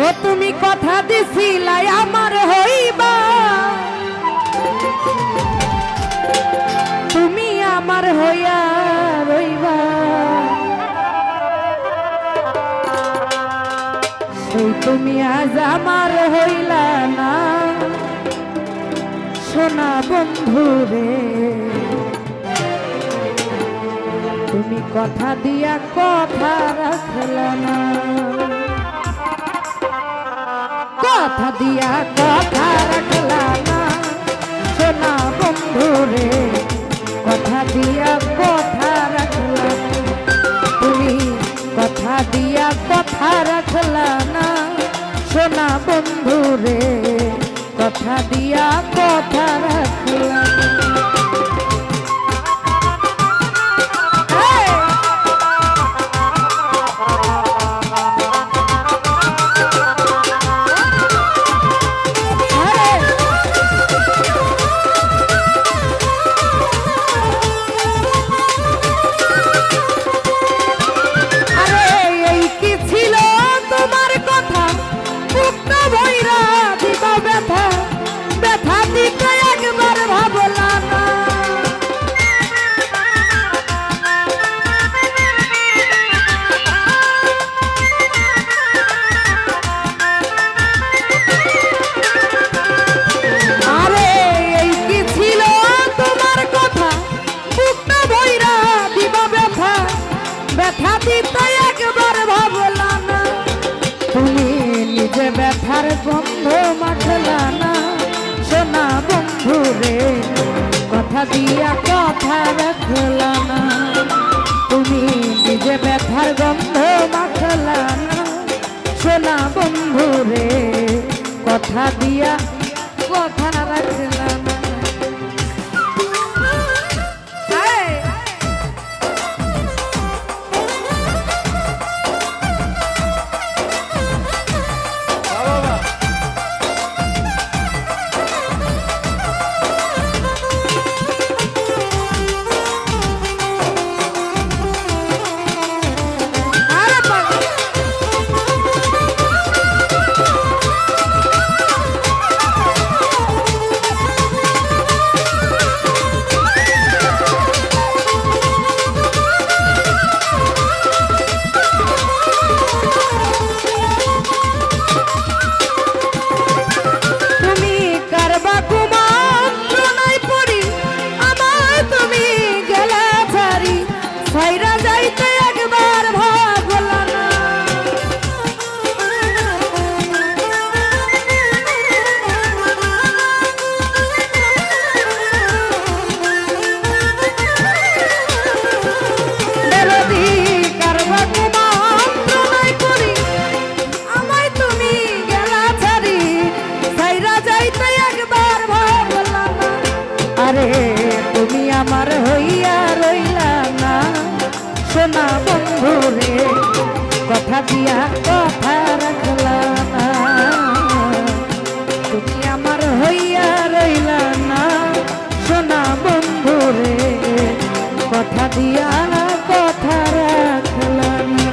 ও তুমি কথা দিছিলাই আমার হইবা, তুমি আমার হইয়া রইবা, সেই তুমি আজ আমার হইলা না সোনা বন্ধু রে। তুমি কথা দিয়া কথা রাখলা না, কথা দিয়া কথা রাখলা না সোনা বন্ধু রে। কথা দিয়া কথা রাখলা, তুমি কথা দিয়া কথা রাখলা না সোনা বন্ধু রে। কথা দিয়া কথা রাখলা না। ব্যথার গন্ধ মাখলা না সোনা বন্ধু রে। কথা দিয়া কথা রাখলা না, তুমি নিজে ব্যথার গন্ধ মাখলা না সোনা বন্ধু রে। কথা দিয়া কথা রাখলা না। তুমি আমার হইয়া রইলা না সোনা বন্ধু রে। কথা দিয়া কথা রাখলা না, তুমি আমার হইয়া রইলা না সোনা বন্ধু রে। কথা দিয়া কথা রাখলা না।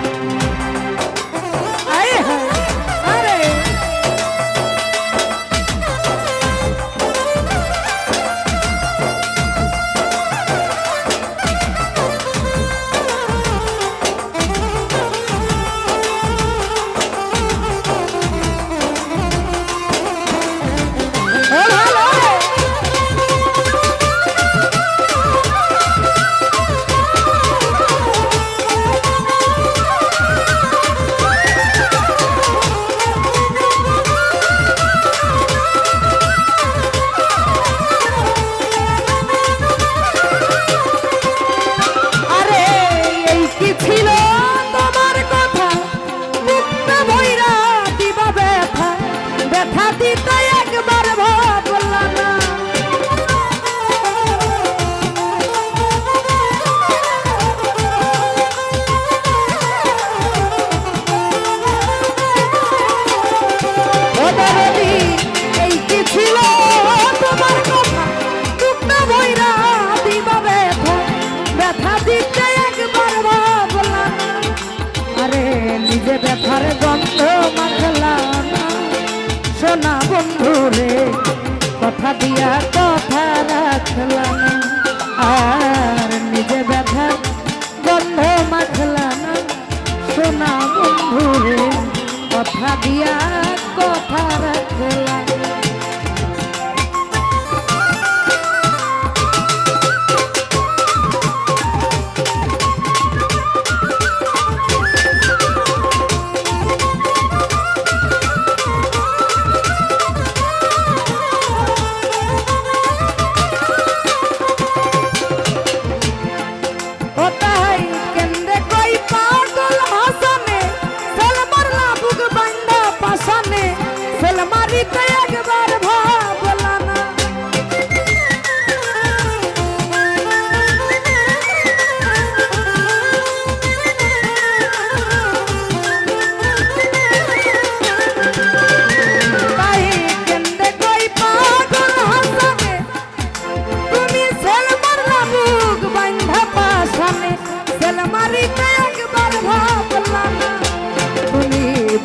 রে কথা দিয়া কথা রাখলা না আর নিজে ব্যথা গন্ধ মাখলা না সোনা বন্ধু রে কথা দিয়া কথা রাখলা না।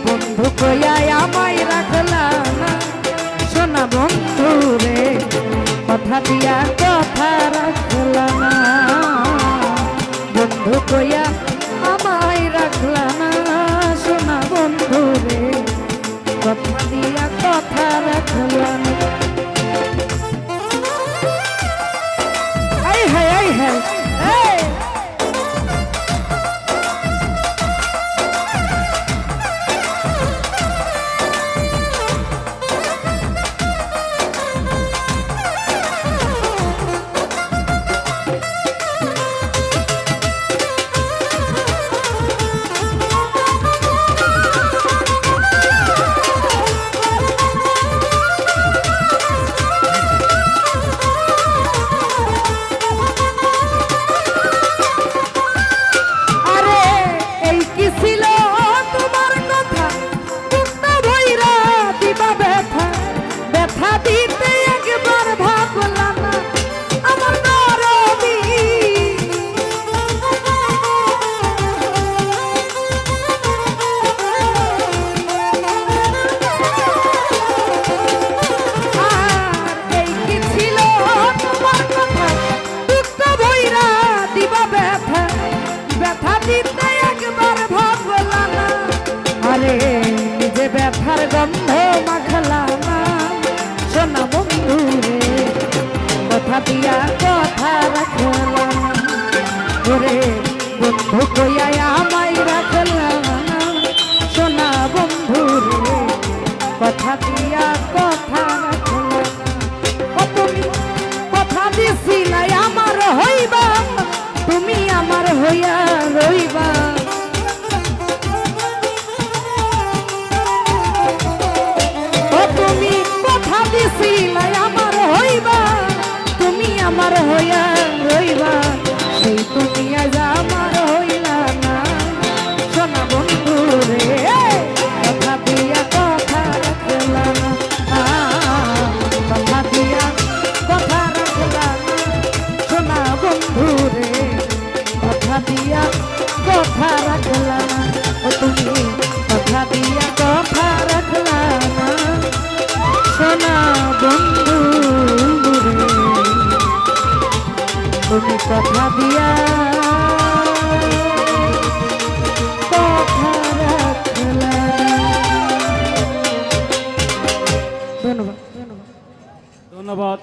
বন্ধু কইয়া আমায় রাখলা না সোনা বন্ধু রে কথা দিয়া কথা রাখলা না বন্ধু কইয়া আমায় রাখলা না সোনা বন্ধু রে কথা দিয়া কথা রাখলা না। এই হ্যাঁ এই হ্যাঁ নিজে ব্যথার গন্ধ মাখলা না সোনা বন্ধু রে কথা দিয়া কথা রাখলা রে বন্ধু কইয়া আমায় রাখলা না সোনা বন্ধু রে কথা দিয়া কথা রাখলা না তুমি কথা দিছিলা আমার হইবা তুমি আমার হইয়া রইবা আমার হইবা তুমি আমার হইয়া রইবা সেই তুমি আজ আমার হইলা না সোনা বন্ধু রে কথা দিয়া কথা রাখলা না কথা দিয়া কথা রাখলা না সোনা বন্ধু রে কথা দিয়া কথা রাখলা না তুমি কথা দিয়া কথা রাখলা না সোনা বন্ধু রে তুমি কথা দিয়া কথা রাখলা। ধন্যবাদ ধন্যবাদ।